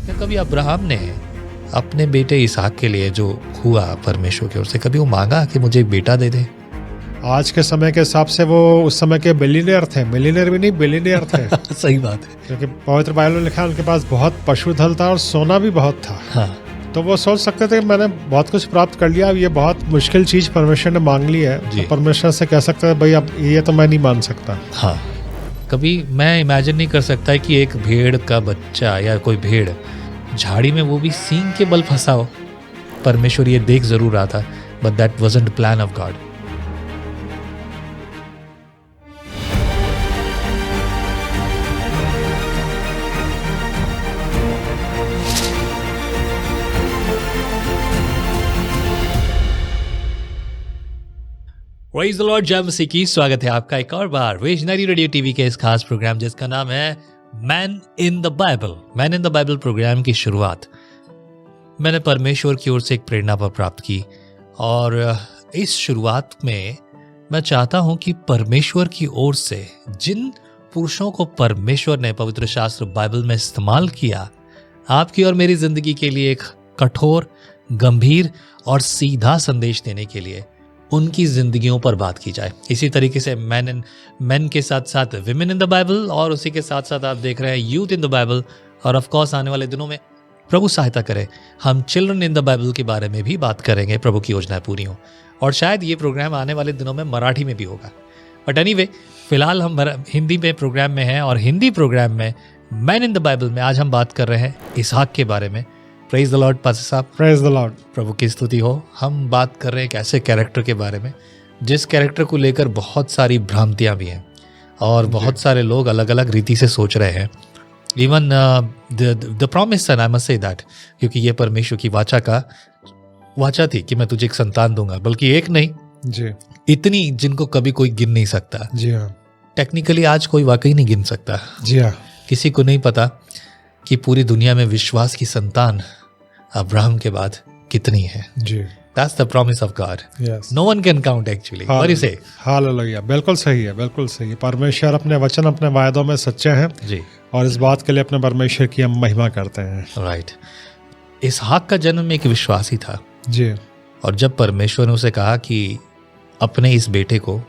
क्या कभी अब्राहम ने अपने बेटे इसहाक के लिए जो हुआ परमेश्वर की ओर से, कभी वो मांगा कि मुझे एक बेटा दे दे? आज के समय के हिसाब से वो उस समय के बिलियनियर थे, मिलियनियर भी नहीं बिलियनियर थे। सही बात है। क्योंकि पवित्र बाइबल में लिखा है उनके पास बहुत पशुधन था और सोना भी बहुत था। हाँ, तो वो सोच सकते थे कि मैंने बहुत कुछ प्राप्त कर लिया, अब ये बहुत मुश्किल चीज परमेश्वर ने मांग ली है, जी। तो परमेश्वर से कह सकते हैं भाई अब ये तो मैं नहीं मान सकता। हाँ। कभी मैं इमेजिन नहीं कर सकता कि एक भेड़ का बच्चा या कोई भेड़ झाड़ी में, वो भी सींग के बल फंसा हो। परमेश्वर ये देख जरूर रहा था, but that wasn't the plan of God. Praise the Lord, जय मसीह की। स्वागत है आपका एक और बार विजनरी रेडियो टीवी के इस खास प्रोग्राम जिसका नाम है man in the Bible. Man in the Bible program की शुरुआत मैंने परमेश्वर की ओर से एक प्रेरणा पर प्राप्त की, और इस शुरुआत में मैं चाहता हूं कि परमेश्वर की ओर से जिन पुरुषों को परमेश्वर ने पवित्र शास्त्र बाइबल में इस्तेमाल किया, आपकी और मेरी जिंदगी के लिए एक कठोर, गंभीर और सीधा संदेश देने के लिए उनकी जिंदगियों पर बात की जाए। इसी तरीके से मैन के साथ साथ विमेन इन द बाइबल, और उसी के साथ साथ आप देख रहे हैं यूथ इन द बाइबल, और ऑफ कोर्स आने वाले दिनों में प्रभु सहायता करे हम चिल्ड्रन इन द बाइबल के बारे में भी बात करेंगे, प्रभु की योजनाएं पूरी हों। और शायद ये प्रोग्राम आने वाले दिनों में मराठी में भी होगा, बट एनीवे फिलहाल हम हिंदी में प्रोग्राम में हैं, और हिंदी प्रोग्राम में मैन इन द बाइबल में आज हम बात कर रहे हैं इसहाक के बारे में। प्रेज द लॉर्ड पास्टर साहब। Praise the lord. प्रभु की स्तुति हो। हम बात कर रहे हैं एक ऐसे कैरेक्टर के बारे में जिस कैरेक्टर को लेकर बहुत सारी भ्रांतियां भी हैं, और बहुत सारे लोग अलग अलग रीति से सोच रहे हैं। Even the promise son, I must say that, क्योंकि ये परमेश्वर की वाचा थी कि मैं तुझे एक संतान दूंगा, बल्कि एक नहीं जी, इतनी जिनको कभी कोई गिन नहीं सकता। जी हाँ, टेक्निकली आज कोई वाकई नहीं गिन सकता। जी हाँ, किसी को नहीं पता कि पूरी दुनिया में विश्वास की संतान अब्राहम के बाद कितनी है। जी। That's the promise of God. Yes. No one can count actually. What do you say? Hallelujah. बिल्कुल सही है, बिल्कुल सही है। परमेश्वर अपने वचन, अपने वायदों में सच्चे हैं जी। और इस बात के लिए अपने परमेश्वर की हम महिमा करते हैं। राइट। इसहाक का जन्म एक विश्वासी था, जी, और जब परमेश्वर ने उसे कहा कि अपने इस बेटे को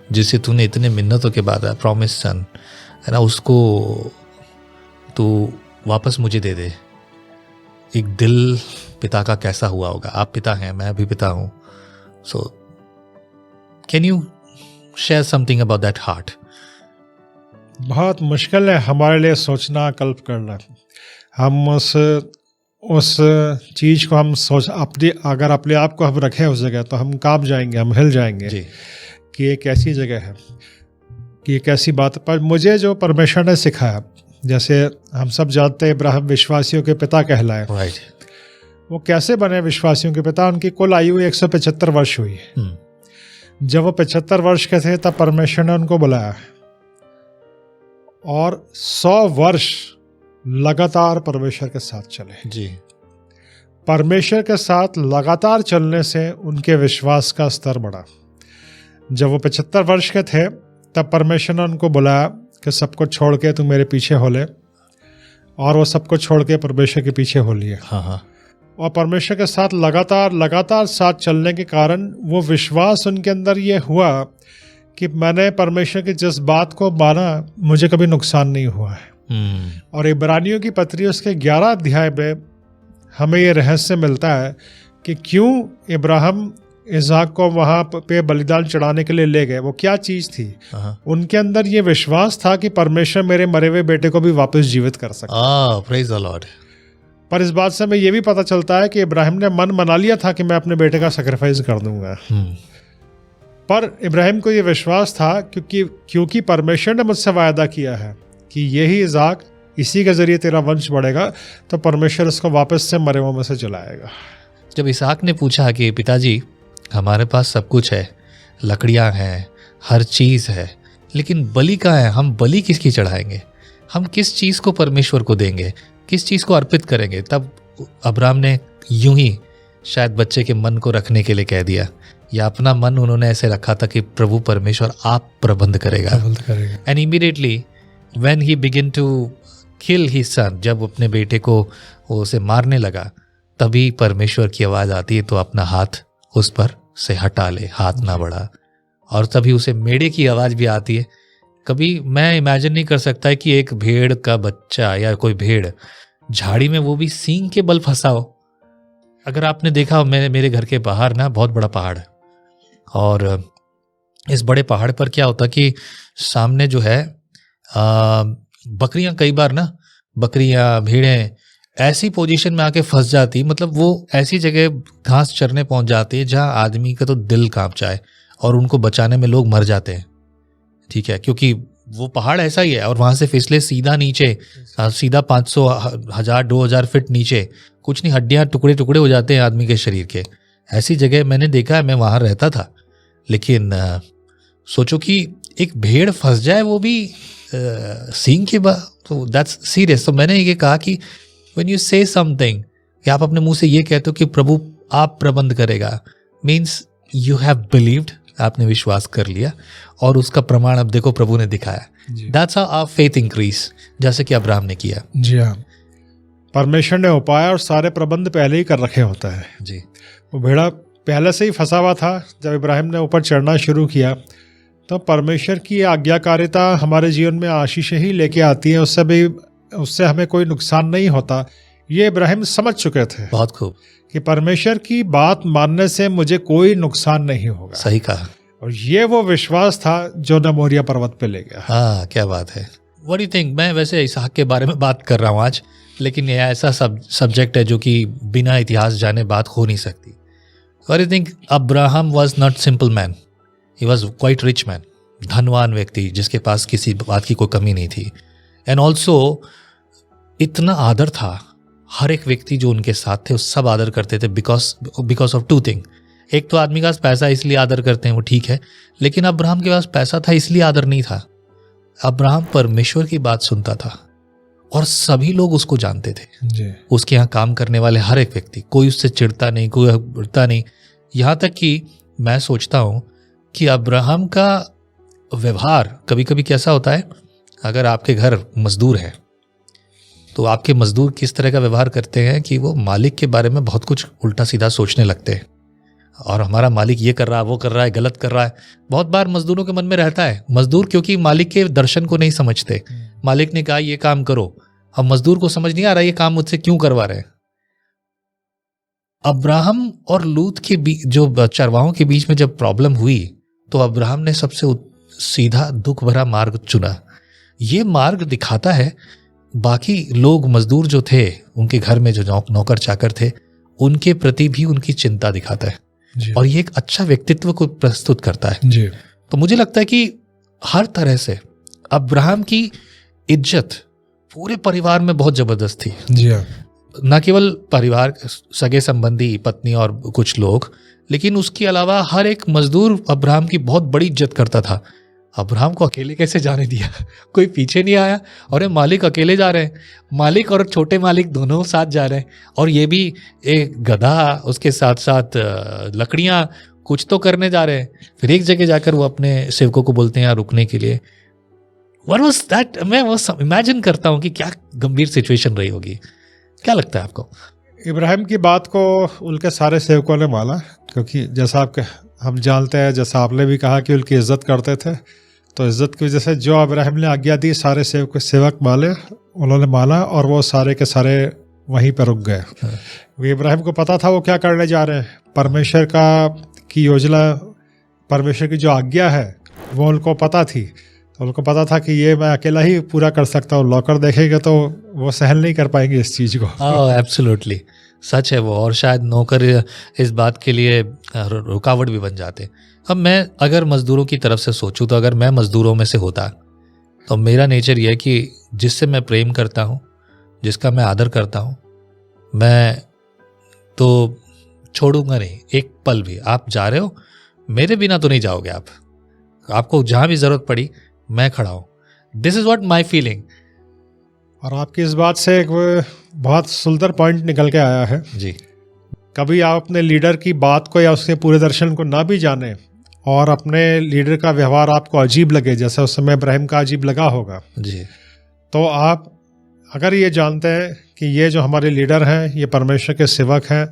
जिसे तूने इतने मिन्नतों के बाद प्रॉमिस सन है ना, उसको तू वापस मुझे दे दे, एक दिल पिता का कैसा हुआ होगा। आप पिता हैं, मैं भी पिता हूं। So can you share something about that heart? बहुत मुश्किल है हमारे लिए सोचना, कल्प करना। हम उस चीज को हम सोच अगर अपने आप को हम रखें उस जगह, तो हम कांप जाएंगे, हम हिल जाएंगे जी। कि एक ऐसी जगह है, कि एक ऐसी बात। पर मुझे जो परमेश्वर ने सिखाया, जैसे हम सब जानते हैं इब्राहिम विश्वासियों के पिता कहलाए। राइट। वो कैसे बने विश्वासियों के पिता? उनकी कुल आयु 175 वर्ष हुई। जब वो 75 वर्ष के थे तब परमेश्वर ने उनको बुलाया, और 100 वर्ष लगातार परमेश्वर के साथ चले। जी। परमेश्वर के साथ लगातार चलने से उनके विश्वास का स्तर बढ़ा। जब वो 75 वर्ष के थे तब परमेश्वर ने उनको बुलाया कि सब कुछ छोड़ के तू मेरे पीछे हो ले, और वो सब कुछ छोड़ के परमेश्वर के पीछे हो लिए। हाँ हाँ। और परमेश्वर के साथ लगातार साथ चलने के कारण वो विश्वास उनके अंदर ये हुआ कि मैंने परमेश्वर की जिस बात को माना, मुझे कभी नुकसान नहीं हुआ है। और इब्रानियों की पत्री उसके 11 अध्याय में हमें ये रहस्य मिलता है कि क्यों इब्राहिम इसहाक को वहाँ पे बलिदान चढ़ाने के लिए ले गए। वो क्या चीज़ थी? उनके अंदर ये विश्वास था कि परमेश्वर मेरे मरे हुए बेटे को भी वापस जीवित कर सकता। Praise the Lord. पर इस बात से हमें ये भी पता चलता है कि इब्राहिम ने मन बना लिया था कि मैं अपने बेटे का सैक्रिफाइस कर दूंगा। पर इब्राहिम को ये विश्वास था क्योंकि परमेश्वर ने मुझसे वायदा किया है कि यही इसहाक, इसी के जरिए तेरा वंश बढ़ेगा, तो परमेश्वर उसको वापस से मरे हुओं में से जलाएगा। जब इसहाक ने पूछा कि पिताजी हमारे पास सब कुछ है, लकड़ियां हैं, हर चीज है, लेकिन बलि कहाँ है? हम बलि किसकी चढ़ाएंगे? हम किस चीज को परमेश्वर को देंगे? किस चीज को अर्पित करेंगे? तब अब्राहम ने यूं ही शायद बच्चे के मन को रखने के लिए कह दिया, या अपना मन उन्होंने ऐसे रखा था कि प्रभु परमेश्वर आप प्रबंध करेगा। And immediately when he begin to kill his son, जब अपने बेटे को वो उसे मारने लगा, तभी परमेश्वर की आवाज़ आती है तो अपना हाथ उस पर से हटा ले, हाथ ना बढ़ा। और तभी उसे मेढ़े की आवाज़ भी आती है। कभी मैं इमेजिन नहीं कर सकता है कि एक भेड़ का बच्चा या कोई भेड़ झाड़ी में, वो भी सींग के बल फंसा हो। अगर आपने देखा हो, मेरे घर के बाहर ना बहुत बड़ा पहाड़ है, और इस बड़े पहाड़ पर क्या होता कि सामने जो है बकरियां, कई बार ना बकरियां भेड़ें ऐसी पोजीशन में आके फंस जाती, मतलब वो ऐसी जगह घास चरने पहुंच जाती है जहां आदमी का तो दिल कांप जाए, और उनको बचाने में लोग मर जाते हैं। ठीक है, क्योंकि वो पहाड़ ऐसा ही है, और वहां से फिसले सीधा नीचे, सीधा 500, 1000, 2000 फीट नीचे, कुछ नहीं, हड्डियां टुकड़े टुकड़े हो जाते हैं आदमी के शरीर के। ऐसी जगह मैंने देखा है, मैं वहां रहता था। लेकिन सोचो कि एक भेड़ फंस जाए, वो भी सींग के बाद, तो दैट्स सीरियस। तो मैंने ये कहा कि व्हेन यू से समथिंग, कि आप अपने मुंह से ये कहते हो कि प्रभु आप प्रबंध करेगा, मीन्स यू हैव बिलीव्ड, आपने विश्वास कर लिया, और उसका प्रमाण अब देखो प्रभु ने दिखाया। That's how our faith increase, जैसे कि अब्राहम ने किया। जी हाँ, परमेश्वर ने उपाय और सारे प्रबंध पहले ही कर रखे होता है जी। वो भेड़ा पहले से ही फंसा हुआ था। जब इब्राहिम ने ऊपर चढ़ना शुरू किया तो परमेश्वर की आज्ञाकारिता हमारे जीवन में आशीष ही लेके आती है, उससे हमें कोई नुकसान नहीं होता। ये इब्राहिम समझ चुके थे बहुत खूब कि परमेश्वर की बात मानने से मुझे कोई नुकसान नहीं होगा। सही कहा। और ये वो विश्वास था जो न मोरिया पर्वत पे ले गया। हाँ, क्या बात है। What do you think? मैं वैसे इसहाक के बारे में बात कर रहा हूँ आज, लेकिन यह ऐसा सब्जेक्ट है जो कि बिना इतिहास जाने बात हो नहीं सकती। What do you think? Abraham was not simple man, he was quite rich man, धनवान व्यक्ति जिसके पास किसी बात की कोई कमी नहीं थी। एंड ऑल्सो इतना आदर था, हर एक व्यक्ति जो उनके साथ थे उस सब आदर करते थे, बिकॉज ऑफ टू थिंग। एक तो आदमी के पास पैसा इसलिए आदर करते हैं, वो ठीक है, लेकिन अब्राहम के पास पैसा था इसलिए आदर नहीं था। अब्राहम परमेश्वर की बात सुनता था और सभी लोग उसको जानते थे जी। उसके यहाँ काम करने वाले हर एक व्यक्ति, कोई उससे चिढ़ता नहीं, कोई उड़ता नहीं। यहाँ तक कि मैं सोचता हूँ कि अब्राहम का व्यवहार कभी कभी कैसा होता है, अगर आपके घर मजदूर है तो आपके मजदूर किस तरह का व्यवहार करते हैं कि वो मालिक के बारे में बहुत कुछ उल्टा सीधा सोचने लगते हैं, और हमारा मालिक ये कर रहा है, वो कर रहा है, गलत कर रहा है। बहुत बार मजदूरों के मन में रहता है। मजदूर क्योंकि मालिक के दर्शन को नहीं समझते। मालिक ने कहा ये काम करो, अब मजदूर को समझ नहीं आ रहा ये काम मुझसे क्यों करवा रहे हैं। अब्राहम और लूत के बीच, जो चरवाहों के बीच में जब प्रॉब्लम हुई, तो अब्राहम ने सबसे सीधा दुख भरा मार्ग चुना। ये मार्ग दिखाता है बाकी लोग, मजदूर जो थे उनके घर में जो नौकर चाकर थे, उनके प्रति भी उनकी चिंता दिखाता है, और ये एक अच्छा व्यक्तित्व को प्रस्तुत करता है जी। तो मुझे लगता है कि हर तरह से अब्राहम की इज्जत पूरे परिवार में बहुत जबरदस्त थी। जी हाँ। न केवल परिवार, सगे संबंधी, पत्नी और कुछ लोग, लेकिन उसके अलावा हर एक मजदूर अब्राहम की बहुत बड़ी इज्जत करता था। अब्राहम को अकेले कैसे जाने दिया? कोई पीछे नहीं आया, और ये मालिक अकेले जा रहे हैं, मालिक और छोटे मालिक दोनों साथ जा रहे हैं, और ये भी एक गधा, उसके साथ साथ लकड़ियां, कुछ तो करने जा रहे हैं। फिर एक जगह जाकर वो अपने सेवकों को बोलते हैं रुकने के लिए। What was that? मैं वो इमेजिन करता हूँ कि क्या गंभीर सिचुएशन रही होगी। क्या लगता है आपको? इब्राहिम की बात को उनके सारे सेवकों ने माना, क्योंकि जैसा हम जानते हैं, जैसा आपने भी कहा कि उनकी इज्जत करते थे, तो इज्जत की वजह से जो इब्राहिम ने आज्ञा दी सारे सेवक उन्होंने माना, और वो सारे के सारे वहीं पर रुक गए। वो इब्राहिम को पता था वो क्या करने जा रहे हैं। परमेश्वर की योजना, परमेश्वर की जो आज्ञा है वो उनको पता थी। तो उनको पता था कि ये मैं अकेला ही पूरा कर सकता हूँ। नौकर देखेंगे तो वो सहन नहीं कर पाएंगे इस चीज़ को। एब्सोल्युटली सच है वो, और शायद नौकर इस बात के लिए रुकावट भी बन जाते। अब मैं अगर मजदूरों की तरफ से सोचूं, तो अगर मैं मजदूरों में से होता तो मेरा नेचर ये है कि जिससे मैं प्रेम करता हूँ, जिसका मैं आदर करता हूँ, मैं तो छोड़ूंगा नहीं एक पल भी। आप जा रहे हो, मेरे बिना तो नहीं जाओगे आप, आपको जहाँ भी ज़रूरत पड़ी मैं खड़ा हूँ। This is what my feeling. और आपकी इस बात से एक बहुत सुंदर पॉइंट निकल के आया है जी। कभी आप अपने लीडर की बात को या उसके पूरे दर्शन को ना भी जाने, और अपने लीडर का व्यवहार आपको अजीब लगे, जैसे उस समय इब्राहिम का अजीब लगा होगा, जी, तो आप अगर ये जानते हैं कि ये जो हमारे लीडर हैं ये परमेश्वर के सेवक हैं,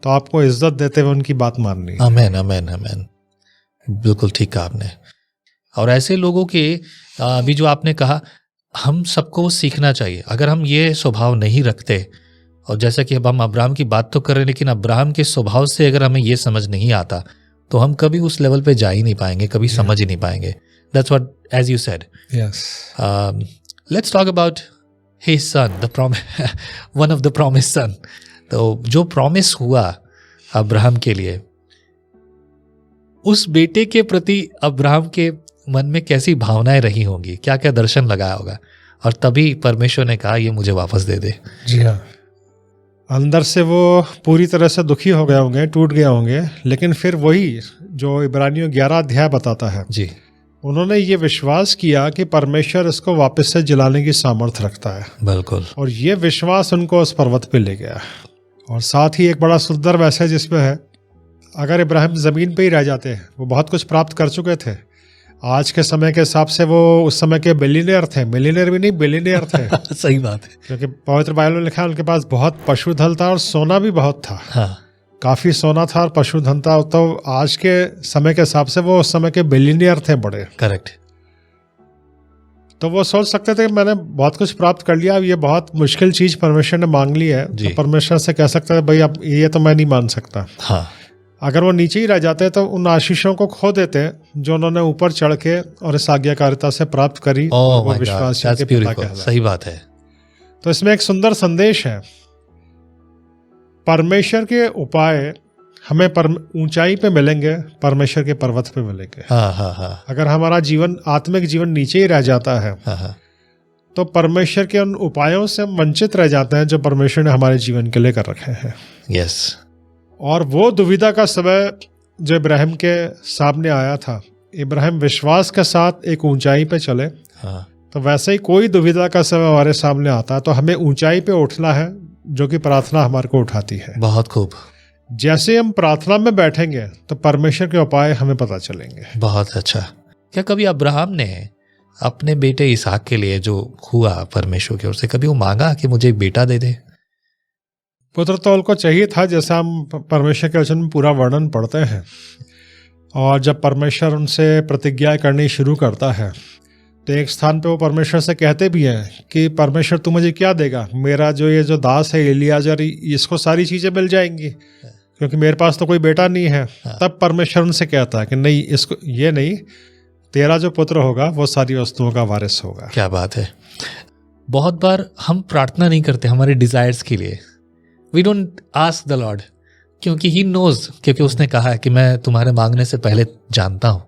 तो आपको इज्जत देते हुए उनकी बात माननी है। आमेन, आमेन, आमेन। बिल्कुल ठीक कहा आपने। और ऐसे लोगों के अभी जो आपने कहा, हम सबको सीखना चाहिए। अगर हम ये स्वभाव नहीं रखते, और जैसा कि अब हम अब्राहम की बात तो कर रहे हैं, लेकिन अब्राहम के स्वभाव से अगर हमें ये समझ नहीं आता तो हम कभी उस लेवल पे जा ही नहीं पाएंगे, कभी समझ ही नहीं पाएंगे। That's what, as you said. Yes. Let's talk about his son, one of the promise son. तो जो प्रॉमिस हुआ अब्राहम के लिए, उस बेटे के प्रति अब्राहम के मन में कैसी भावनाएं रही होंगी, क्या क्या दर्शन लगाया होगा, और तभी परमेश्वर ने कहा ये मुझे वापस दे दे। जी हाँ, अंदर से वो पूरी तरह से दुखी हो गए होंगे, टूट गए होंगे, लेकिन फिर वही जो इब्रानियों 11 अध्याय बताता है, जी, उन्होंने ये विश्वास किया कि परमेश्वर इसको वापस से जलाने की सामर्थ्य रखता है। बिल्कुल। और ये विश्वास उनको उस पर्वत पे ले गया। और साथ ही एक बड़ा सुंदर मैसेज इसमें है, अगर इब्राहिम ज़मीन पे ही रह जाते, वो बहुत कुछ प्राप्त कर चुके थे। आज के समय के हिसाब से वो उस समय के बिलियनियर थे, मिलियनियर भी नहीं, बिलियनियर थे। सही बात है। क्योंकि पवित्र बाइबल में लिखा है उनके पास बहुत पशुधन था और सोना भी बहुत था। हाँ, काफ़ी सोना था और पशुधन था। तो आज के समय के हिसाब से वो उस समय के बिलियनियर थे बड़े। करेक्ट। तो वो सोच सकते थे कि मैंने बहुत कुछ प्राप्त कर लिया, अब ये बहुत मुश्किल चीज़ परमेश्वर ने मांग ली है, तो परमेश्वर से कह सकते थे भाई अब ये तो मैं नहीं मान सकता। हाँ, अगर वो नीचे ही रह जाते तो उन आशीषों को खो देते जो उन्होंने ऊपर चढ़ के और इस आज्ञाकारिता से प्राप्त करी। और वो विश्वास के पिता कहलाए। सही बात है। तो इसमें एक सुंदर संदेश है, परमेश्वर के उपाय हमें ऊंचाई पे मिलेंगे, परमेश्वर के पर्वत पे मिलेंगे। हाँ, हाँ, हाँ। अगर हमारा जीवन, आत्मिक जीवन नीचे ही रह जाता है, हाँ, हाँ, तो परमेश्वर के उन उपायों से हम वंचित रह जाते हैं जो परमेश्वर ने हमारे जीवन के लिए कर रखे हैं। यस। और वो दुविधा का समय जो इब्राहिम के सामने आया था, इब्राहिम विश्वास के साथ एक ऊंचाई पे चले, हाँ, तो वैसे ही कोई दुविधा का समय हमारे सामने आता है तो हमें ऊंचाई पे उठना है, जो कि प्रार्थना हमारे को उठाती है। बहुत खूब। जैसे हम प्रार्थना में बैठेंगे तो परमेश्वर के उपाय हमें पता चलेंगे। बहुत अच्छा। क्या कभी अब्राहम ने अपने बेटे इसहाक के लिए जो हुआ परमेश्वर की ओर से, कभी वो मांगा कि मुझे एक बेटा दे दे? पुत्र तो उनको चाहिए था, जैसा हम परमेश्वर के वचन में पूरा वर्णन पढ़ते हैं। और जब परमेश्वर उनसे प्रतिज्ञा करनी शुरू करता है तो एक स्थान पे वो परमेश्वर से कहते भी हैं कि परमेश्वर तू मुझे क्या देगा, मेरा ये जो दास है एलियाजर, इसको सारी चीज़ें मिल जाएंगी क्योंकि मेरे पास तो कोई बेटा नहीं है। तब परमेश्वर उनसे कहता है कि नहीं, इसको ये नहीं, तेरा जो पुत्र होगा वो सारी वस्तुओं का वारिस होगा। क्या बात है। बहुत बार हम प्रार्थना नहीं करते हमारे डिजायर्स के लिए। We don't ask the Lord, क्योंकि ही नोज, क्योंकि उसने कहा है कि मैं तुम्हारे मांगने से पहले जानता हूं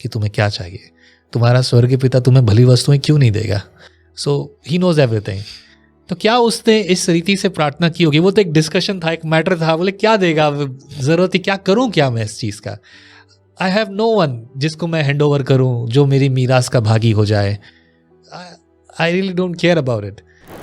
कि तुम्हें क्या चाहिए। तुम्हारा स्वर्गीय पिता तुम्हें भली वस्तुएं क्यों नहीं देगा? सो ही नोज एवरीथिंग। तो क्या उसने इस रीति से प्रार्थना की होगी? वो तो एक डिस्कशन था, एक मैटर था, बोले क्या देगा, जरूरत है, क्या करूं क्या मैं इस चीज का? आई हैव नो वन जिसको मैं हैंड ओवर करूं, जो मेरी मीरास का भागी हो जाए। I really don't care about it.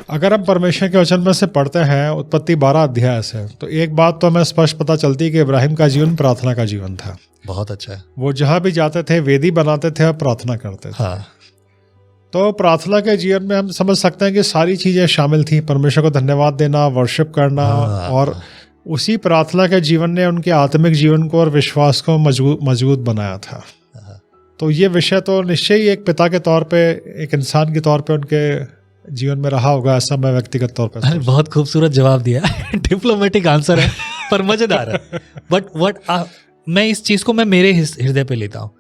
अगर हम परमेश्वर के वचन में से पढ़ते हैं उत्पत्ति 12 अध्याय से, तो एक बात तो हमें स्पष्ट पता चलती है कि इब्राहिम का जीवन प्रार्थना का जीवन था। बहुत अच्छा। वो जहाँ भी जाते थे वेदी बनाते थे और प्रार्थना करते थे। हाँ। तो प्रार्थना के जीवन में हम समझ सकते हैं कि सारी चीज़ें शामिल थी, परमेश्वर को धन्यवाद देना, वर्शिप करना। हाँ। और उसी प्रार्थना के जीवन ने उनके आत्मिक जीवन को और विश्वास को मजबूत बनाया था। तो ये विषय तो निश्चय ही एक पिता के तौर पे, एक इंसान के तौर पे उनके जीवन में रहा होगा, ऐसा मैं व्यक्तिगत तौर पे। बहुत खूबसूरत जवाब दिया। डिप्लोमेटिक आंसर है पर मजेदार है। बट मैं इस चीज को मैं मेरे हृदय पे लेता हूँ।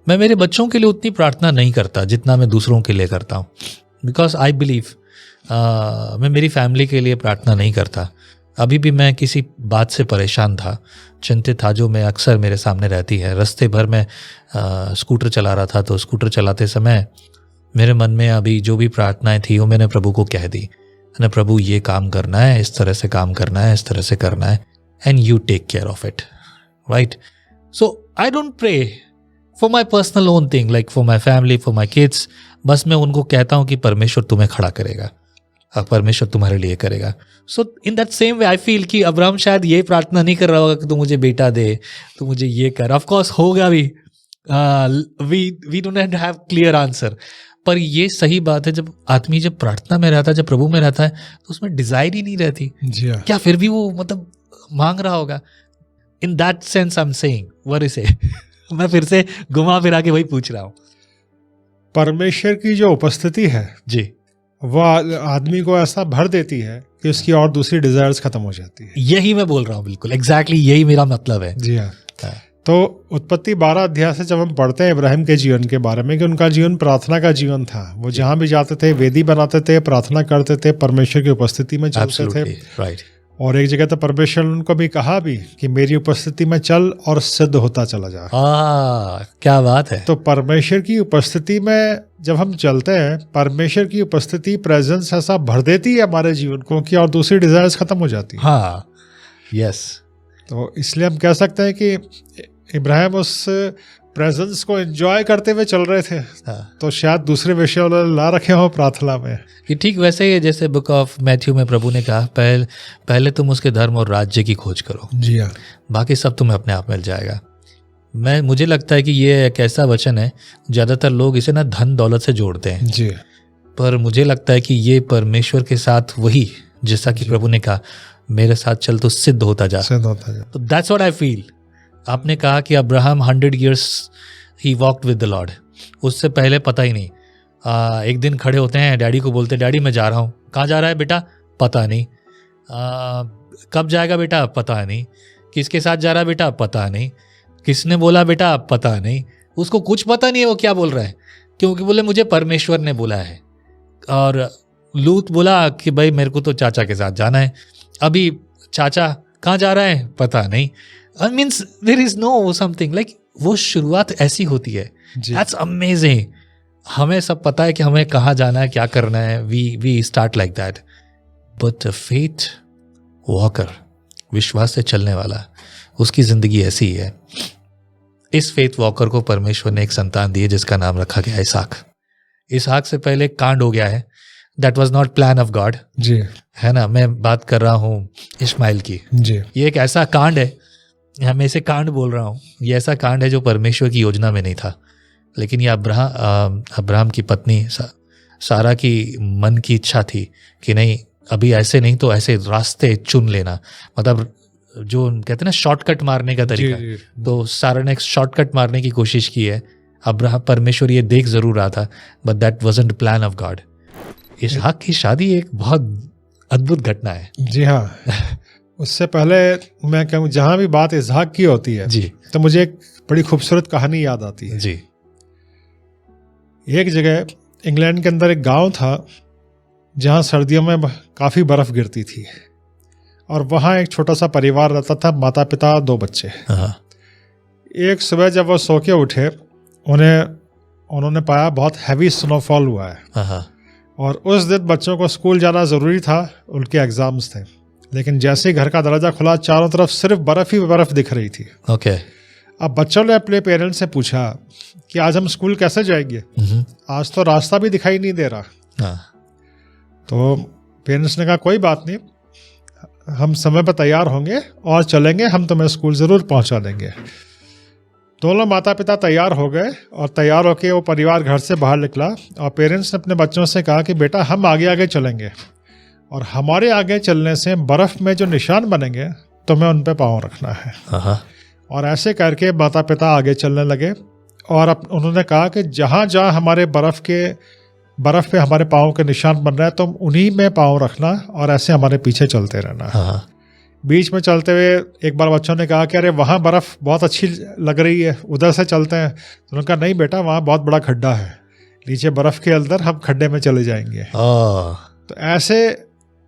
मैं मेरे बच्चों के लिए उतनी प्रार्थना नहीं करता जितना मैं दूसरों के लिए करता हूँ, बिकॉज आई बिलीव मैं मेरी फैमिली के लिए प्रार्थना नहीं करता। अभी भी मैं किसी बात से परेशान था, चिंतित था, जो मैं अक्सर मेरे सामने रहती है। रास्ते भर में स्कूटर चला रहा था, तो स्कूटर चलाते समय मेरे मन में अभी जो भी प्रार्थनाएं थी वो मैंने प्रभु को कह दी। मैंने, प्रभु ये काम करना है, इस तरह से काम करना है, इस तरह से करना है, and you take care of it, right? So I don't pray for my personal own thing, like for my family, for my kids. बस मैं उनको कहता हूँ कि परमेश्वर तुम्हें खड़ा करेगा, परमेश्वर तुम्हारे लिए करेगा। So in that same way I feel कि अब्राहम शायद ये प्रार्थना नहीं कर रहा होगा कि तू मुझे बेटा दे, तू मुझे ये कर। ऑफ कोर्स होगा भी, we do not have clear answer, पर ये सही बात है, जब आदमी जब प्रार्थना में रहता है, जब प्रभु में रहता है, तो उसमें डिजायर ही नहीं रहती। जी हाँ। क्या फिर भी वो मतलब मांग रहा होगा? In that sense I am saying what is it. मैं फिर से घुमा फिरा के वही पूछ रहा हूँ। परमेश्वर की जो उपस्थिति है जी, वह आदमी को ऐसा भर देती है कि उसकी और दूसरी डिजायर्स खत्म हो जाती है। यही मैं बोल रहा हूँ, बिल्कुल एग्जैक्टली यही मेरा मतलब है। जी हाँ। हाँ। तो उत्पत्ति 12 अध्याय से जब हम पढ़ते हैं इब्राहिम के जीवन के बारे में कि उनका जीवन प्रार्थना का जीवन था, वो जहाँ भी जाते थे वेदी बनाते थे, प्रार्थना करते थे, परमेश्वर की उपस्थिति में चलते थे। राइट। और एक जगह तो परमेश्वर ने उनको भी कहा भी कि मेरी उपस्थिति में चल और सिद्ध होता चला जा। क्या बात है। तो परमेश्वर की उपस्थिति में जब हम चलते हैं, परमेश्वर की उपस्थिति प्रेजेंस ऐसा भर देती है हमारे जीवन को कि और दूसरी डिजायर्स खत्म हो जाती है। हाँ, यस। तो इसलिए हम कह सकते हैं कि इब्राहिम उस प्रेजेंस को एंजॉय करते हुए चल रहे थे। हाँ। तो शायद दूसरे विषय उन्होंने ला रखे हो प्रार्थना में। ये ठीक वैसे ही है जैसे बुक ऑफ मैथ्यू में प्रभु ने कहा, पहले तुम उसके धर्म और राज्य की खोज करो, जी हाँ। बाकी सब तुम्हें अपने आप मिल जाएगा। मुझे लगता है कि ये एक ऐसा वचन है, ज़्यादातर लोग इसे ना धन दौलत से जोड़ते हैं, जी। पर मुझे लगता है कि ये परमेश्वर के साथ वही, जैसा कि प्रभु ने कहा मेरे साथ चल तो सिद्ध होता जा। तो दैट्स व्हाट आई फील। आपने कहा कि Abraham 100 years he walked with the Lord. उससे पहले पता ही नहीं। एक दिन खड़े होते हैं, डैडी को बोलते, डैडी मैं जा रहा हूँ। कहाँ जा रहा है बेटा? पता नहीं। कब जाएगा बेटा? पता नहीं। किसके साथ जा रहा है बेटा? पता नहीं। किसने बोला बेटा? पता नहीं। उसको कुछ पता नहीं है वो क्या बोल रहा है, क्योंकि बोले मुझे परमेश्वर ने बोला है। और लूत बोला कि भाई मेरे को तो चाचा के साथ जाना है। अभी चाचा कहाँ जा रहा है? पता नहीं। I means there is no something like, वो शुरुआत ऐसी होती है। That's amazing। हमें सब पता है कि हमें कहाँ जाना है, क्या करना है। We start like that। But a faith walker, विश्वास से चलने वाला, उसकी जिंदगी ऐसी ही है। इस फेथ वॉकर को परमेश्वर ने एक संतान दी है जिसका नाम रखा गया है इसहाक। इसहाक से पहले कांड हो गया है। That was not plan of God। जी, है ना। मैं बात कर रहा हूँ इस्माइल की। जी। ये एक ऐसा कांड है, मैं इसे कांड बोल रहा हूँ, ये ऐसा कांड है जो परमेश्वर की योजना में नहीं था, लेकिन ये अब्राहम की पत्नी सारा की मन की इच्छा थी कि नहीं, अभी ऐसे नहीं तो ऐसे रास्ते चुन लेना। मतलब जो कहते हैं ना शॉर्टकट मारने का तरीका। जी। तो सारा ने शॉर्टकट मारने की कोशिश की है। अब्राहम, परमेश्वर ये देख जरूर रहा था, but that wasn't plan of God. इसहाक की शादी एक बहुत अद्भुत घटना है। जी हाँ। उससे पहले मैं कहूँ, जहाँ भी बात इसहाक की होती है जी, तो मुझे एक बड़ी खूबसूरत कहानी याद आती है। जी। एक जगह इंग्लैंड के अंदर एक गांव था जहाँ सर्दियों में काफ़ी बर्फ़ गिरती थी, और वहाँ एक छोटा सा परिवार रहता था, माता पिता 2 बच्चे। एक सुबह जब वो सो के उठे, उन्होंने पाया बहुत हैवी स्नोफॉल हुआ है, और उस दिन बच्चों को स्कूल जाना ज़रूरी था, उनके एग्ज़ाम्स थे। लेकिन जैसे ही घर का दरवाज़ा खुला, चारों तरफ सिर्फ बर्फ़ ही बर्फ़ दिख रही थी। ओके। अब बच्चों ने अपने पेरेंट्स से पूछा कि आज हम स्कूल कैसे जाएंगे, आज तो रास्ता भी दिखाई नहीं दे रहा। तो पेरेंट्स ने कहा कोई बात नहीं, हम समय पर तैयार होंगे और चलेंगे, हम तुम्हें स्कूल ज़रूर पहुंचा देंगे। दोनों माता पिता तैयार हो गए, और तैयार होकर वो परिवार घर से बाहर निकला, और पेरेंट्स ने अपने बच्चों से कहा कि बेटा हम आगे आगे चलेंगे, और हमारे आगे चलने से बर्फ़ में जो निशान बनेंगे तुम्हें उन पे पाँव रखना है। और ऐसे करके माता पिता आगे चलने लगे, और उन्होंने कहा कि जहाँ जहाँ हमारे बर्फ़ पे हमारे पाँव के निशान बन रहे हैं तुम उन्हीं में पाँव रखना, और ऐसे हमारे पीछे चलते रहना। बीच में चलते हुए एक बार बच्चों ने कहा कि अरे वहाँ बर्फ़ बहुत अच्छी लग रही है, उधर से चलते हैं। तो उन्होंने कहा नहीं बेटा, वहाँ बहुत बड़ा खड्डा है, नीचे बर्फ़ के अंदर हम खड्डे में चले जाएंगे। तो ऐसे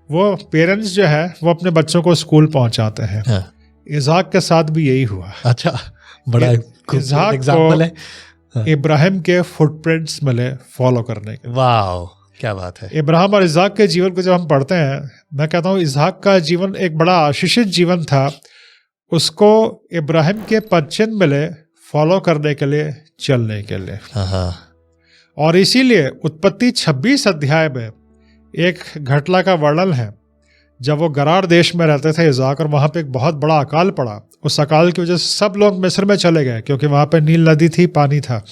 वो पेरेंट्स जो है वो अपने बच्चों को स्कूल पहुँचाते हैं। इसहाक के साथ भी यही हुआ। अच्छा, बड़ा इसहाक एग्जाम्पल है। इब्राहिम के फुटप्रिंट्स मिले फॉलो करने के। वाह, क्या बात है। इब्राहिम और इसहाक के जीवन को जब हम पढ़ते हैं, मैं कहता हूँ इसहाक का जीवन एक बड़ा आशीषित जीवन था। उसको इब्राहिम के पदचिन्ह मिले फॉलो करने के लिए, चलने के लिए। और इसीलिए उत्पत्ति 26 अध्याय में एक घटना का वर्णन है, जब वो गरार देश में रहते थे इसहाक, और वहाँ पे एक बहुत बड़ा अकाल पड़ा। उस अकाल की वजह से सब लोग मिस्र में चले गए, क्योंकि वहाँ पे नील नदी थी, पानी था।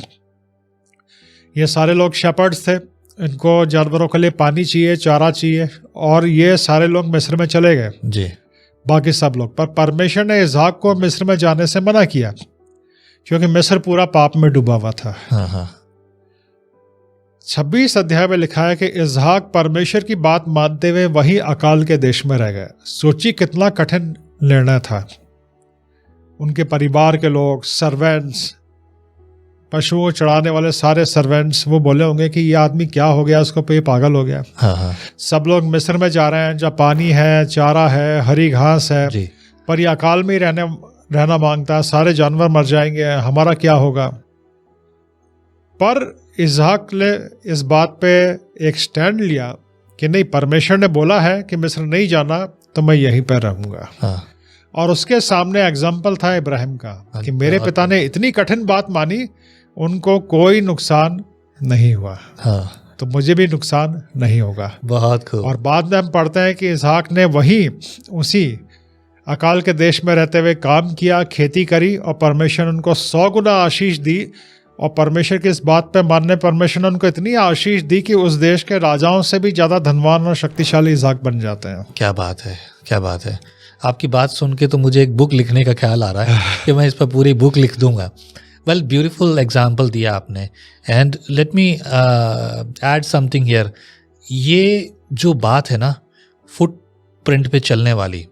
ये सारे लोग शेपर्ड्स थे, इनको जानवरों के लिए पानी चाहिए, चारा चाहिए, और ये सारे लोग मिस्र में चले गए, जी, बाकी सब लोग। पर परमेश्वर ने इसहाक को मिस्र में जाने से मना किया, क्योंकि मिस्र पूरा पाप में डूबा हुआ था। हाँ हाँ 26 अध्याय में लिखा है कि इसहाक परमेश्वर की बात मानते हुए वहीं अकाल के देश में रह गए। सोचिए कितना कठिन निर्णय था। उनके परिवार के लोग, सर्वेंट्स, पशुओं चढ़ाने वाले सारे सर्वेंट्स, वो बोले होंगे कि ये आदमी क्या हो गया, उसको पे पागल हो गया। हाँ हाँ सब लोग मिस्र में जा रहे हैं, जहाँ पानी है, चारा है, हरी घास है, जी, पर ये अकाल में ही रहना मांगता है, सारे जानवर मर जाएंगे, हमारा क्या होगा। पर इसहाक ने इस बात पे एक स्टैंड लिया कि नहीं, परमेश्वर ने बोला है कि मिस्र नहीं जाना, तो मैं यहीं पर रहूंगा। हाँ और उसके सामने एग्जाम्पल था इब्राहिम का कि मेरे पिता ने इतनी कठिन बात मानी, उनको कोई नुकसान नहीं हुआ, हाँ, तो मुझे भी नुकसान नहीं होगा। बहुत खूब। और बाद में हम पढ़ते हैं कि इसहाक ने वहीं उसी अकाल के देश में रहते हुए काम किया, खेती करी, और परमेश्वर ने उनको 100 गुना आशीष दी। और परमेश्वर की इस बात पे मानने परमेश्वर ने उनको इतनी आशीष दी कि उस देश के राजाओं से भी ज़्यादा धनवान और शक्तिशाली इसहाक बन जाते हैं। क्या बात है, क्या बात है। आपकी बात सुन के तो मुझे एक बुक लिखने का ख्याल आ रहा है कि मैं इस पर पूरी बुक लिख दूंगा। वेल, ब्यूटीफुल एग्जाम्पल दिया आपने। And let me add something here. ये जो बात है ना, फुट प्रिंट पे चलने वाली,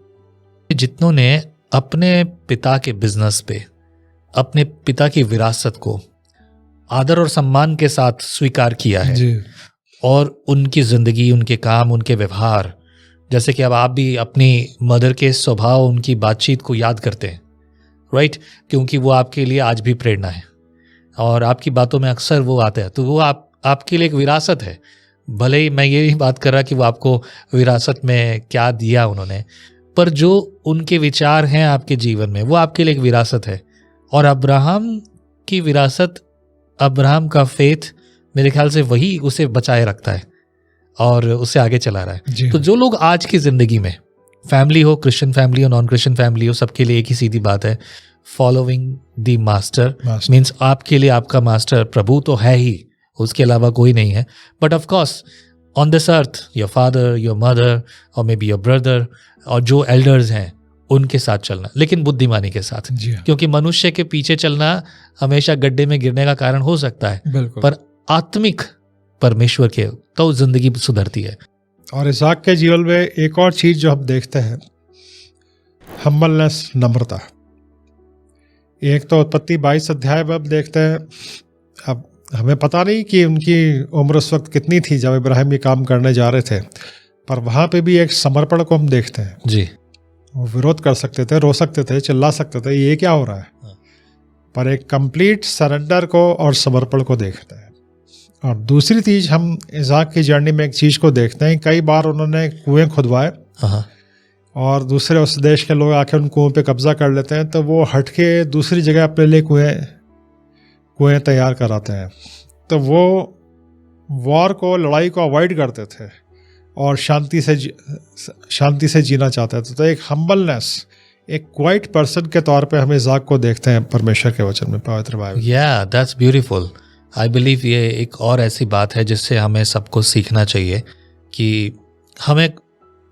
जितनों ने अपने पिता के बिजनेस पे, अपने पिता की विरासत को आदर और सम्मान के साथ स्वीकार किया है जी। और उनकी ज़िंदगी, उनके काम, उनके व्यवहार, जैसे कि अब आप भी अपनी मदर के स्वभाव, उनकी बातचीत को याद करते हैं, राइट? क्योंकि वो आपके लिए आज भी प्रेरणा है और आपकी बातों में अक्सर वो आते हैं, तो वो आपके लिए एक विरासत है। भले ही मैं ये नहीं बात कर रहा कि वो आपको विरासत में क्या दिया उन्होंने, पर जो उनके विचार हैं आपके जीवन में, वो आपके लिए एक विरासत है। और अब्राहम की विरासत, अब्राहम का फेथ, मेरे ख्याल से वही उसे बचाए रखता है और उसे आगे चला रहा है। तो जो लोग आज की ज़िंदगी में, फैमिली हो, क्रिश्चियन फैमिली हो, नॉन क्रिश्चियन फैमिली हो, सबके लिए एक ही सीधी बात है, फॉलोइंग द मास्टर मीन्स आपके लिए आपका मास्टर प्रभु तो है ही, उसके अलावा कोई नहीं है। But of course on this earth your father, your mother और मे बी योर ब्रदर और जो एल्डर्स हैं उनके साथ चलना, लेकिन बुद्धिमानी के साथ, क्योंकि मनुष्य के पीछे चलना हमेशा गड्ढे में गिरने का कारण हो सकता है, पर आत्मिक परमेश्वर के तो जिंदगी सुधरती है। और इसहाक के जीवन में एक और चीज जो हम देखते हैं, हम्बलनेस, नम्रता। एक तो उत्पत्ति 22 अध्याय में हम देखते हैं, अब हमें पता नहीं कि उनकी उम्र उस वक्त कितनी थी जब इब्राहिम ये काम करने जा रहे थे, पर वहाँ पे भी एक समर्पण को हम देखते हैं जी। वो विरोध कर सकते थे, रो सकते थे, चिल्ला सकते थे, ये क्या हो रहा है, पर एक कंप्लीट सरेंडर को और समर्पण को देखते हैं। और दूसरी चीज हम इसहाक की जर्नी में एक चीज को देखते हैं, कई बार उन्होंने कुएं खुदवाए और दूसरे उस देश के लोग आके उन कुओं पे कब्जा कर लेते हैं, तो वो हट के दूसरी जगह अपने लिए कुएं तैयार कराते हैं। तो वो वॉर को, लड़ाई को अवॉइड करते थे और शांति से जीना चाहते थे। तो एक हम्बलनेस, एक क्वाइट पर्सन के तौर पे हम इसहाक को देखते हैं परमेश्वर के वचन में, पवित्र बाइबल। या दैट्स ब्यूटीफुल। आई बिलीव ये एक और ऐसी बात है जिससे हमें सबको सीखना चाहिए कि हमें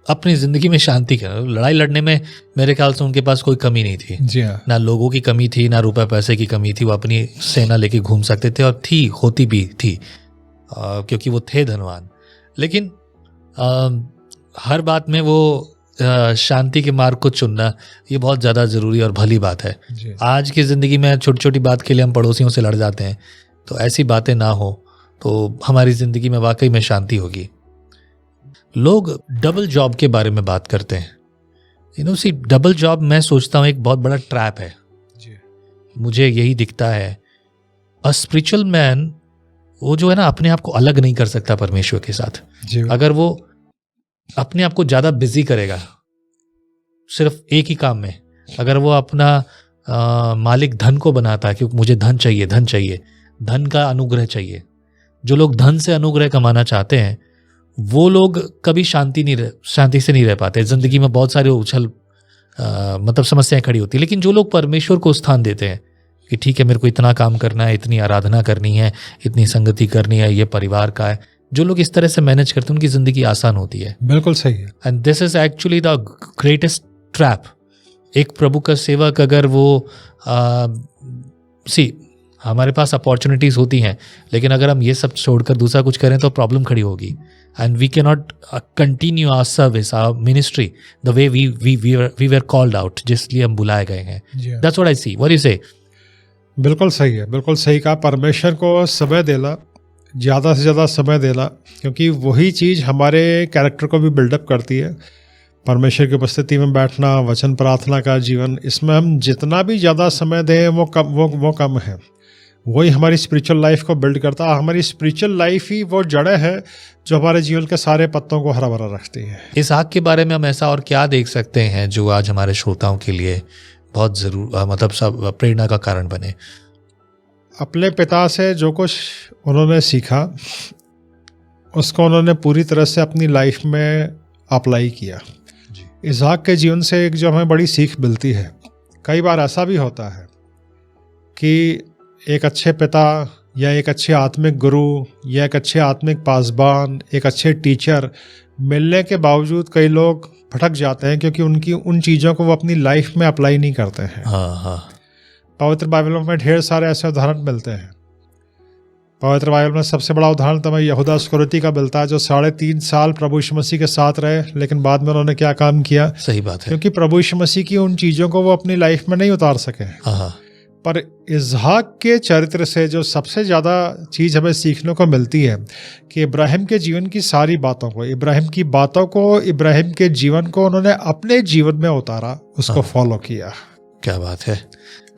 अपनी ज़िंदगी में शांति का, लड़ाई लड़ने में मेरे ख्याल से उनके पास कोई कमी नहीं थी। जी हाँ। ना लोगों की कमी थी, ना रुपए पैसे की कमी थी। वो अपनी सेना लेके घूम सकते थे और होती भी थी क्योंकि वो थे धनवान। लेकिन हर बात में वो शांति के मार्ग को चुनना, ये बहुत ज़्यादा ज़रूरी और भली बात है। आज की ज़िंदगी में छोटी छोटी बात के लिए हम पड़ोसियों से लड़ जाते हैं, तो ऐसी बातें ना हो तो हमारी ज़िंदगी में वाकई में शांति होगी। लोग डबल जॉब के बारे में बात करते हैं। सी डबल जॉब, मैं सोचता हूँ एक बहुत बड़ा ट्रैप है। मुझे यही दिखता है। अ स्पिरिचुअल मैन, वो जो है ना, अपने आप को अलग नहीं कर सकता परमेश्वर के साथ। अगर वो अपने आप को ज़्यादा बिजी करेगा सिर्फ एक ही काम में, अगर वो अपना मालिक धन को बनाता है कि मुझे धन चाहिए, धन चाहिए, धन का अनुग्रह चाहिए। जो लोग धन से अनुग्रह कमाना चाहते हैं वो लोग कभी शांति से नहीं रह पाते। जिंदगी में बहुत सारे मतलब समस्याएं खड़ी होती है। लेकिन जो लोग परमेश्वर को स्थान देते हैं कि ठीक है मेरे को इतना काम करना है, इतनी आराधना करनी है, इतनी संगति करनी है, ये परिवार का है। जो लोग इस तरह से मैनेज करते हैं उनकी ज़िंदगी आसान होती है। बिल्कुल सही है। And this is actually the greatest trap. एक प्रभु का सेवक अगर वो हमारे पास अपॉर्चुनिटीज़ होती हैं, लेकिन अगर हम ये सब छोड़कर दूसरा कुछ करें तो प्रॉब्लम खड़ी होगी। And we can not continue our service, our ministry the way we were called out, जिसलिए हम बुलाए गए हैं। That's what I see. What you say? बिल्कुल सही है, बिल्कुल सही कहा। परमेश्वर को समय देना, ज़्यादा से ज़्यादा समय देना, क्योंकि वही चीज़ हमारे कैरेक्टर को भी बिल्डअप करती है। परमेश्वर की उपस्थिति में बैठना, वचन प्रार्थना का जीवन, इसमें हम जितना भी ज़्यादा समय दें वो कम है। वही हमारी स्पिरिचुअल लाइफ को बिल्ड करता है। हमारी स्पिरिचुअल लाइफ ही वो जड़ें हैं जो हमारे जीवन के सारे पत्तों को हरा भरा रखती है। इसहाक के बारे में हम ऐसा और क्या देख सकते हैं जो आज हमारे श्रोताओं के लिए बहुत मतलब सब प्रेरणा का कारण बने? अपने पिता से जो कुछ उन्होंने सीखा उसको उन्होंने पूरी तरह से अपनी लाइफ में अप्लाई किया। इसहाक के जीवन से एक जो हमें बड़ी सीख मिलती है, कई बार ऐसा भी होता है कि एक अच्छे पिता या एक अच्छे आत्मिक गुरु या एक अच्छे आत्मिक पासबान, एक अच्छे टीचर मिलने के बावजूद कई लोग भटक जाते हैं, क्योंकि उनकी उन चीज़ों को वो अपनी लाइफ में अप्लाई नहीं करते हैं। हाँ। पवित्र बाइबल में ढेर सारे ऐसे उदाहरण मिलते हैं। पवित्र बाइबल में सबसे बड़ा उदाहरण तो हमें यहूदा इस्करियोती का मिलता है, जो 3.5 साल प्रभु यीशु मसीह के साथ रहे, लेकिन बाद में उन्होंने क्या काम किया? सही बात है। क्योंकि प्रभु यीशु मसीह की उन चीज़ों को वो अपनी लाइफ में नहीं उतार सके। हाँ। पर इसहाक के चरित्र से जो सबसे ज़्यादा चीज़ हमें सीखने को मिलती है कि इब्राहिम के जीवन की सारी बातों को, इब्राहिम की बातों को, इब्राहिम के जीवन को उन्होंने अपने जीवन में उतारा, उसको फॉलो किया। क्या बात है।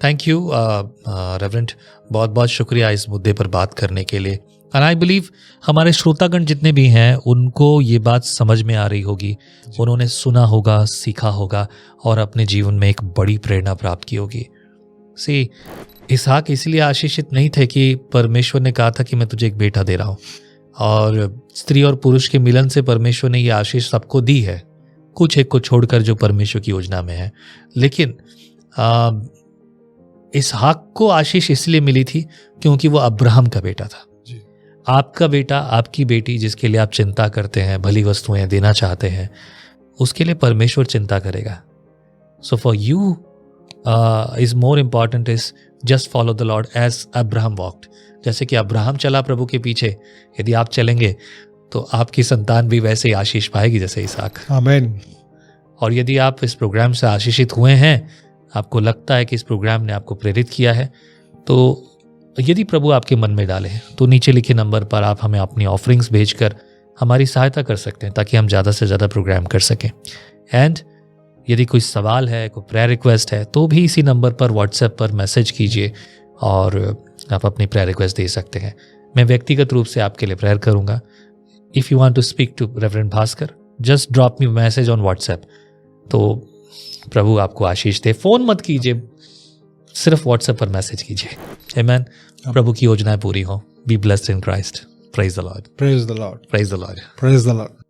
थैंक यू रेवरेंड, बहुत बहुत शुक्रिया इस मुद्दे पर बात करने के लिए। एंड आई बिलीव हमारे श्रोतागण जितने भी हैं उनको ये बात समझ में आ रही होगी, उन्होंने सुना होगा, सीखा होगा और अपने जीवन में एक बड़ी प्रेरणा प्राप्त की होगी। सी, इसहाक इसलिए आशीषित नहीं थे कि परमेश्वर ने कहा था कि मैं तुझे एक बेटा दे रहा हूँ, और स्त्री और पुरुष के मिलन से परमेश्वर ने ये आशीष सबको दी है, कुछ एक को छोड़कर जो परमेश्वर की योजना में है। लेकिन इसहाक को आशीष इसलिए मिली थी क्योंकि वो अब्राहम का बेटा था। आपका बेटा, आपकी बेटी जिसके लिए आप चिंता करते हैं, भली वस्तुएं देना चाहते हैं, उसके लिए परमेश्वर चिंता करेगा। So for you is more important is just follow the Lord as Abraham walked. जैसे कि अब्राहम चला प्रभु के पीछे, यदि आप चलेंगे तो आपकी संतान भी वैसे ही आशीष पाएगी जैसे इसहाक। आमीन। और यदि आप इस प्रोग्राम से आशीषित हुए हैं, आपको लगता है कि इस प्रोग्राम ने आपको प्रेरित किया है, तो यदि प्रभु आपके मन में डाले तो नीचे लिखे नंबर पर आप हमें अपनी ऑफरिंग्स भेजकर हमारी सहायता कर सकते हैं, ताकि हम ज़्यादा से ज़्यादा प्रोग्राम कर सकें। एंड यदि कोई सवाल है, कोई प्रेयर रिक्वेस्ट है, तो भी इसी नंबर पर व्हाट्सएप पर मैसेज कीजिए और आप अपनी प्रेयर रिक्वेस्ट दे सकते हैं। मैं व्यक्तिगत रूप से आपके लिए प्रेयर करूँगा। If you want to speak to Reverend Bhaskar, just drop me message on WhatsApp. तो प्रभु आपको आशीष दे। फ़ोन मत कीजिए, सिर्फ व्हाट्सएप पर मैसेज कीजिए। आमीन। प्रभु की योजनाएं पूरी हो। Be blessed in Christ. Praise the Lord. Praise the Lord. Praise the Lord. Praise the Lord.